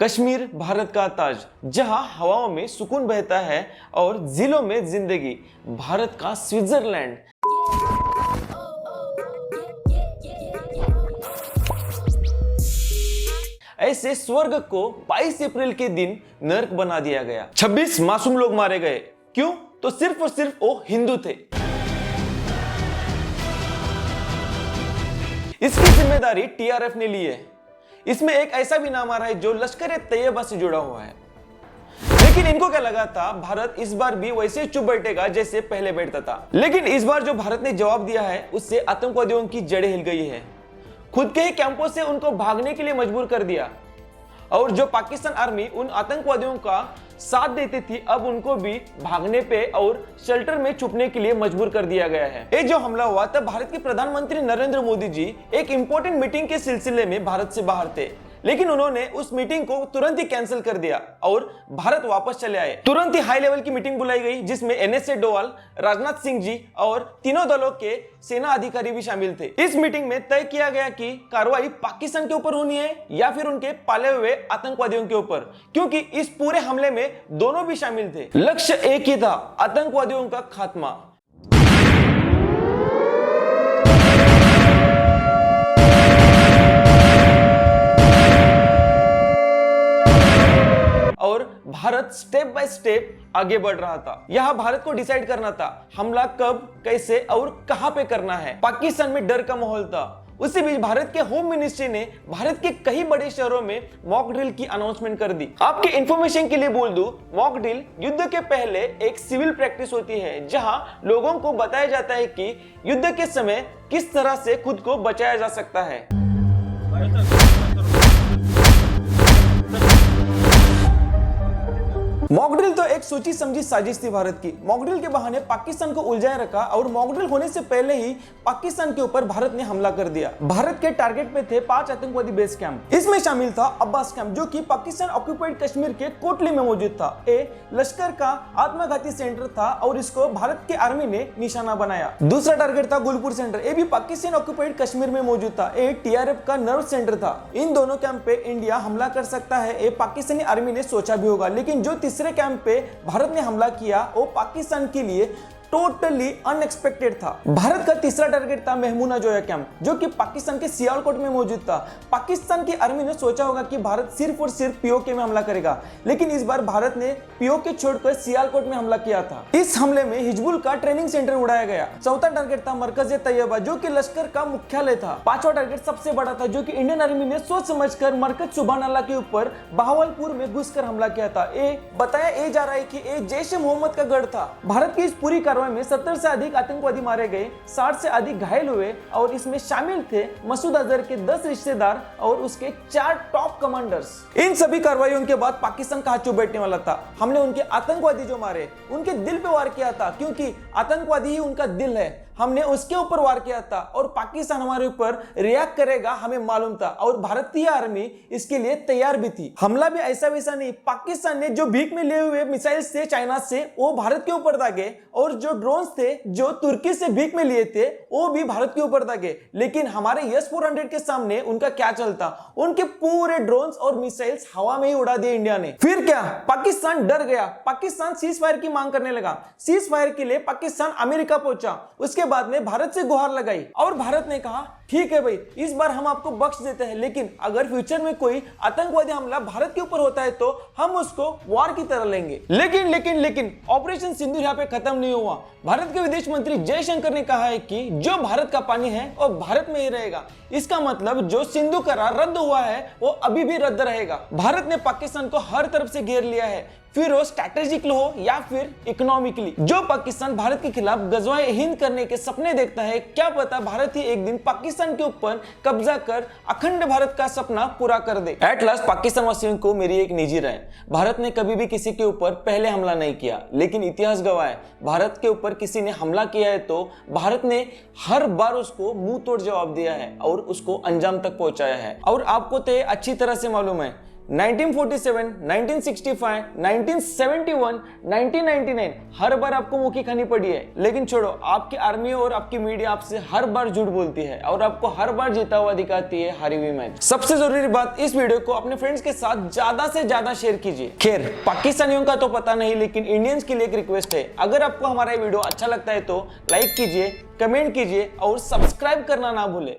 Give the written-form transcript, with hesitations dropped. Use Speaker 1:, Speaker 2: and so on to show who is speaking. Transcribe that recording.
Speaker 1: कश्मीर भारत का ताज, जहां हवाओं में सुकून बहता है और जिलों में जिंदगी। भारत का स्विट्जरलैंड। ऐसे स्वर्ग को 22 अप्रैल के दिन नर्क बना दिया गया। 26 मासूम लोग मारे गए। क्यों? तो सिर्फ और सिर्फ वो हिंदू थे। इसकी जिम्मेदारी टीआरएफ ने ली है। इसमें एक ऐसा भी नाम आ रहा है जो लश्कर-ए-तैयबा से जुड़ा हुआ है। लेकिन इनको क्या लगा था, भारत इस बार भी वैसे चुप बैठेगा जैसे पहले बैठता था। लेकिन इस बार जो भारत ने जवाब दिया है उससे आतंकवादियों की जड़ें हिल गई है। खुद के ही कैंपों से उनको भागने के लिए मजबूर कर दिया। और जो पाकिस्तान आर्मी उन आतंकवादियों का साथ देती थी, अब उनको भी भागने पे और शेल्टर में छुपने के लिए मजबूर कर दिया गया है। ये जो हमला हुआ तब भारत के प्रधानमंत्री नरेंद्र मोदी जी एक इंपॉर्टेंट मीटिंग के सिलसिले में भारत से बाहर थे, लेकिन उन्होंने उस मीटिंग को तुरंत ही कैंसिल कर दिया और भारत वापस चले आए। तुरंत ही हाई लेवल की मीटिंग बुलाई गई जिसमें एनएसए डोवाल, राजनाथ सिंह जी और तीनों दलों के सेना अधिकारी भी शामिल थे। इस मीटिंग में तय किया गया कि कार्रवाई पाकिस्तान के ऊपर होनी है या फिर उनके पाले हुए आतंकवादियों के ऊपर, क्योंकि इस पूरे हमले में दोनों भी शामिल थे। लक्ष्य एक ही था, आतंकवादियों का खात्मा। और भारत स्टेप बाय स्टेप आगे बढ़ रहा था। यह भारत को डिसाइड करना था हमला कब, कैसे और कहां पे करना है। पाकिस्तान में डर का माहौल था। उसी बीच भारत के होम मिनिस्ट्री ने भारत के कई बड़े शहरों में मॉक ड्रिल की अनाउंसमेंट कर दी। आपके इंफॉर्मेशन के लिए बोल दूं, मॉक ड्रिल युद्ध के पहले एक सिविल प्रैक्टिस होती है जहां लोगों को बताया जाता है कि युद्ध के समय किस तरह से खुद को बचाया जा सकता है। मॉक ड्रिल तो एक सोची समझी साजिश थी भारत की। मॉक ड्रिल के बहाने पाकिस्तान को उलझाए रखा और मॉक ड्रिल होने से पहले ही पाकिस्तान के ऊपर भारत ने हमला कर दिया। भारत के टारगेट पे थे 5 आतंकवादी बेस कैंप। इसमें शामिल था अब्बास कैंप, जो कि पाकिस्तान ऑक्युपाइड कश्मीर के कोटली में मौजूद था। लश्कर का आत्मघाती सेंटर था और इसको भारत के आर्मी ने निशाना बनाया। दूसरा टारगेट था गुलपुर सेंटर। ये भी पाकिस्तान ऑक्युपाइड कश्मीर में मौजूद था। टीआरएफ का नर्व सेंटर था। इन दोनों कैंप पे इंडिया हमला कर सकता है, ये पाकिस्तानी आर्मी ने सोचा भी होगा। लेकिन जो तीसरे कैंप पे भारत ने हमला किया वो पाकिस्तान के लिए टोटली अनएक्सपेक्टेड था। भारत का तीसरा टारगेट था मेहमूना जोया कैंप, जो कि पाकिस्तान के सियालकोट में मौजूद था। पाकिस्तान की आर्मी ने सोचा होगा कि भारत सिर्फ और सिर्फ पीओके में हमला करेगा, लेकिन इस बार भारत ने पीओके छोड़कर सियालकोट में हमला किया था। इस हमले में हिजबुल का ट्रेनिंग सेंटर उड़ाया गया। चौथा टारगेट था मरकज-ए-तैयबा, जो कि लश्कर का मुख्यालय था। पांचवा टारगेट सबसे बड़ा था, जो कि इंडियन आर्मी ने सोच समझकर मरकज सुबहान अल्लाह के ऊपर बहावलपुर में घुसकर हमला किया था। बताया जा रहा है कि ये जैश ए मोहम्मद का गढ़ था। भारत की इस पूरी में 70 से अधिक आतंकवादी मारे गए, 60 से अधिक घायल हुए और इसमें शामिल थे मसूद अजहर के 10 रिश्तेदार और उसके 4 टॉप कमांडर्स। इन सभी कार्रवाइयों के बाद पाकिस्तान कहां चुप बैठने वाला था। हमने उनके आतंकवादी जो मारे उनके दिल पे वार किया था, क्योंकि आतंकवादी ही उनका दिल है। हमने उसके ऊपर वार किया था और पाकिस्तान हमारे ऊपर रिएक्ट करेगा हमें मालूम था और भारतीय आर्मी इसके लिए तैयार भी थी। हमला भी ऐसा वैसा नहीं। पाकिस्तान ने जो भीख में लिए हुए मिसाइल्स थे चाइना से, वो भारत के ऊपर दागे, और जो ड्रोन्स थे जो तुर्की से भीख में लिए थे वो भी भारत के ऊपर दागे। लेकिन हमारे S-400 के सामने उनका क्या चलता। उनके पूरे ड्रोन्स और मिसाइल्स हवा में ही उड़ा दिए इंडिया ने। फिर क्या, पाकिस्तान डर गया। पाकिस्तान सीज फायर की मांग करने लगा। सीज फायर के लिए पाकिस्तान अमेरिका पहुंचा। उसके बाद में भारत से गुहार लगाई और भारत ने कहा ठीक है भाई, इस बार हम आपको बख्श देते हैं, लेकिन अगर फ्यूचर में कोई आतंकवादी हमला भारत के ऊपर होता है तो हम उसको वार की तरह लेंगे। लेकिन ऑपरेशन सिंदूर यहाँ पे खत्म नहीं हुआ। भारत के विदेश मंत्री जयशंकर ने कहा है कि जो भारत का पानी है वो भारत में ही रहेगा। इसका मतलब जो सिंधु करार रद्द हुआ है वो अभी भी रद्द रहेगा। भारत ने पाकिस्तान को हर तरफ से घेर लिया है, फिर वो स्ट्रैटेजिकली हो या फिर इकोनॉमिकली। जो पाकिस्तान भारत के खिलाफ गजवाए हिंद करने के सपने देखता है, क्या पता भारत ही एक दिन पाकिस्तान के ऊपर कब्जा कर अखंड भारत का सपना पूरा कर दे। एट लास्ट पाकिस्तान वासियों को मेरी एक निजी राय, भारत ने कभी भी किसी के ऊपर पहले हमला नहीं किया, लेकिन इतिहास गवाह है भारत के ऊपर किसी ने हमला किया है तो भारत ने हर बार उसको मुंह तोड़ जवाब दिया है और उसको अंजाम तक पहुंचाया है। और आपको तो अच्छी तरह से मालूम है 1947, 1965, 1971, 1999 हर बार आपको मुक्की खानी पड़ी है, लेकिन छोड़ो, आपकी आर्मी और आपकी मीडिया आपसे हर बार झूठ बोलती है और आपको हर बार जीता हुआ दिखाती है हारी हुई मैच। सबसे जरूरी बात, इस वीडियो को अपने फ्रेंड्स के साथ ज्यादा से ज्यादा शेयर कीजिए। खैर, पाकिस्तानियों का तो पता नहीं, लेकिन इंडियंस के लिए एक रिक्वेस्ट है, अगर आपको हमारा वीडियो अच्छा लगता है तो लाइक कीजिए, कमेंट कीजिए और सब्सक्राइब करना ना भूले।